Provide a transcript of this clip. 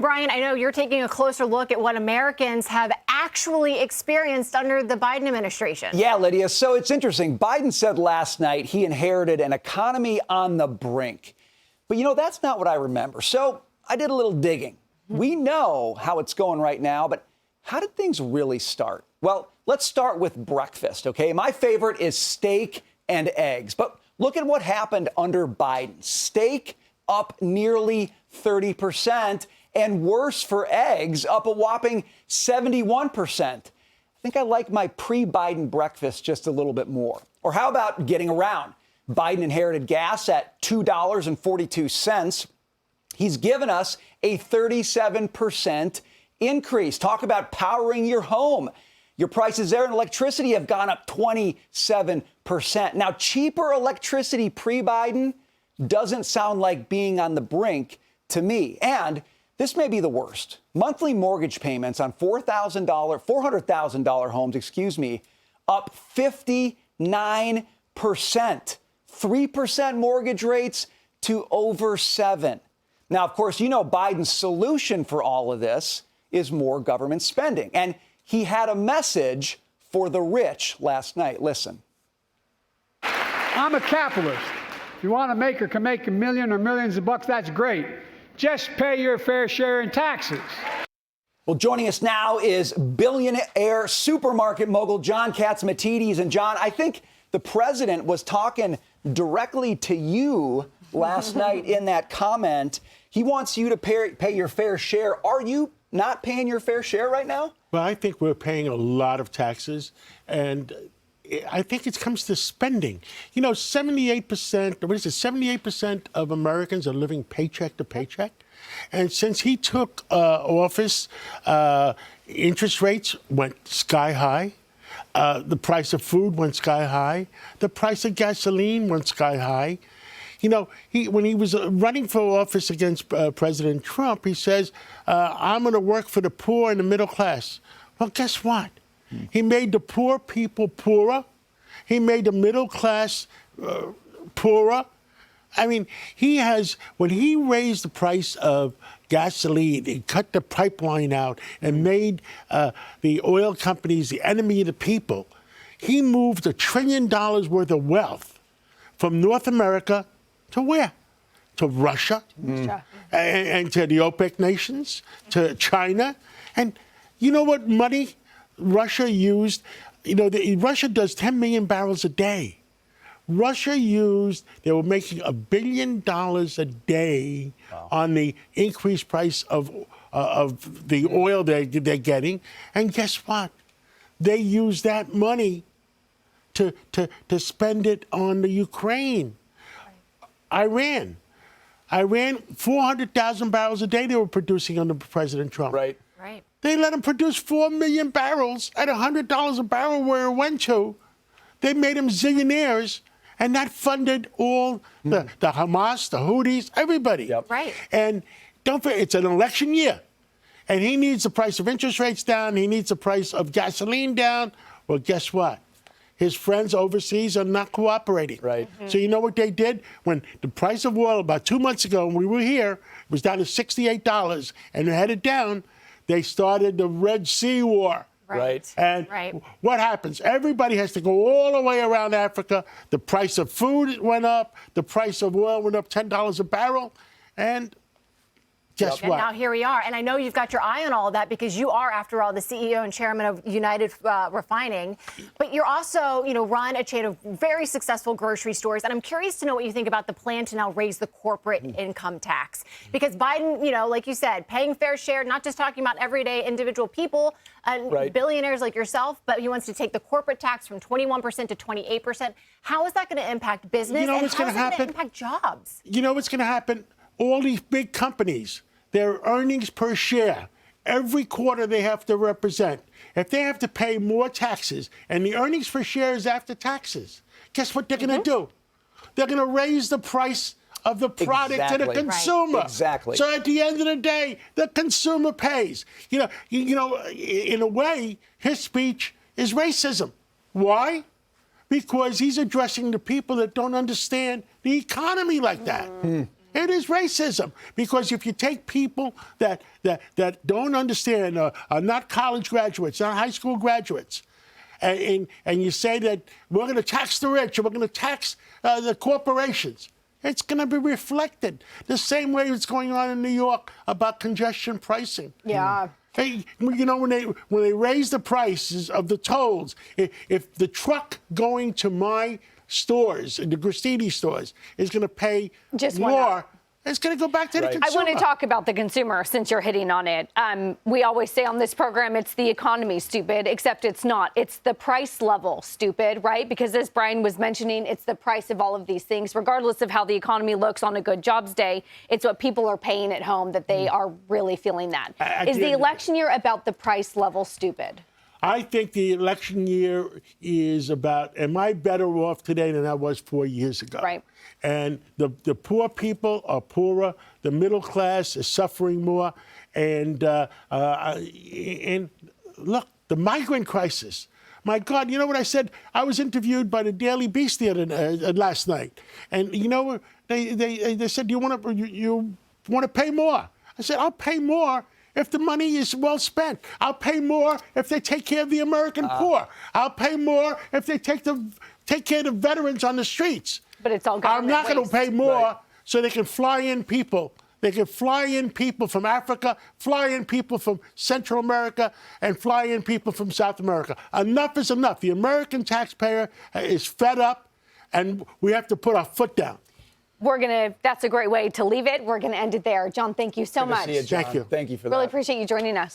Brian, I know you're taking a closer look at what Americans have actually experienced under the Biden administration. Yeah, Lydia. So it's interesting. Biden said last night he inherited an economy on the brink. But, that's not what I remember. So I did a little digging. We know how it's going right now, but how did things really start? Well, let's start with breakfast, okay? My favorite is steak and eggs. But look at what happened under Biden. Steak up nearly 30%, and worse for eggs, up a whopping 71%. I think I like my pre-Biden breakfast just a little bit more. Or how about getting around? Biden inherited gas at $2.42. He's given us a 37% increase. Talk about powering your home. Your prices there in electricity have gone up 27%. Now, cheaper electricity pre-Biden doesn't sound like being on the brink to me. And this may be the worst. Monthly mortgage payments on $400,000 homes, up 59%. 3% mortgage rates to over 7%. Now, of course, Biden's solution for all of this is more government spending. And he had a message for the rich last night. Listen. I'm a capitalist. If you want to make or can make a million or millions of bucks, that's great. Just pay your fair share in taxes. Well, joining us now is billionaire supermarket mogul John Catsimatidis. And John, I think the president was talking directly to you last night in that comment. He wants you to pay your fair share. Are you not paying your fair share right now? Well, I think we're paying a lot of taxes, and I think it comes to spending. 78% of Americans are living paycheck to paycheck. And since he took office, interest rates went sky high. The price of food went sky high. The price of gasoline went sky high. When he was running for office against President Trump, he says, I'm going to work for the poor and the middle class. Well, guess what? He made the poor people poorer. He made the middle class poorer. I mean, when he raised the price of gasoline, he cut the pipeline out and made the oil companies the enemy of the people. He moved $1 trillion worth of wealth from North America to where? To Russia and to the OPEC nations, to China. And you know what money Russia used? Russia does 10 million barrels a day. They were making $1 billion a day on the increased price of the oil they're getting. And guess what? They used that money to spend it on the Ukraine. Iran, 400,000 barrels a day they were producing under President Trump. Right. They let them produce 4 million barrels at $100 a barrel where it went to. They made them zillionaires, and that funded all the Hamas, the Houthis, everybody. Yep. Right. And don't forget, it's an election year, and he needs the price of interest rates down. He needs the price of gasoline down. Well, guess what? His friends overseas are not cooperating. Right. So you know what they did? When the price of oil about 2 months ago, when we were here, it was down to $68 and it headed down, they started the Red Sea War. Right. And what happens? Everybody has to go all the way around Africa. The price of food went up. The price of oil went up $10 a barrel. And guess what? And now here we are. And I know you've got your eye on all of that because you are, after all, the CEO and chairman of United Refining. But you're also, run a chain of very successful grocery stores. And I'm curious to know what you think about the plan to now raise the corporate income tax. Because Biden, like you said, paying fair share, not just talking about everyday individual people and billionaires like yourself, but he wants to take the corporate tax from 21% to 28%. How is that going to impact business? And how is it going to impact jobs? You know what's going to happen? All these big companies, their earnings per share, every quarter they have to represent. If they have to pay more taxes and the earnings per share is after taxes, guess what they're going to do? They're going to raise the price of the product to the consumer. Exactly. So at the end of the day, the consumer pays. In a way, his speech is racism. Why? Because he's addressing the people that don't understand the economy like that. It is racism, because if you take people that don't understand, are not college graduates, not high school graduates, and you say that we're going to tax the rich and we're going to tax the corporations, it's going to be reflected the same way it's going on in New York about congestion pricing. Yeah. Hey, you know, when they raise the prices of the tolls, if the truck going to my stores, the Gristedes stores, is going to pay Just more, it's going to go back to the Right. consumer. I want to talk about the consumer since you're hitting on it. We always say on this program, it's the economy, stupid, except it's not. It's the price level, stupid, right? Because as Brian was mentioning, it's the price of all of these things. Regardless of how the economy looks on a good jobs day, it's what people are paying at home that they are really feeling that. Is the election year about the price level, stupid? I think the election year is about, am I better off today than I was 4 years ago? Right. And the poor people are poorer, the middle class is suffering more, and look, the migrant crisis. My God, you know what I said? I was interviewed by the Daily Beast last night, and you know they said, you want to pay more? I said, I'll pay more if the money is well spent. I'll pay more if they take care of the American poor. I'll pay more if they take care of the veterans on the streets. But it's all I'm government not going to waste. pay more Right. so they can fly in people. They can fly in people from Africa, fly in people from Central America, and fly in people from South America. Enough is enough. The American taxpayer is fed up, and we have to put our foot down. That's a great way to leave it. We're going to end it there. John, thank you so Good to much. see you, John. Thank you. Thank you for that. Really appreciate you joining us.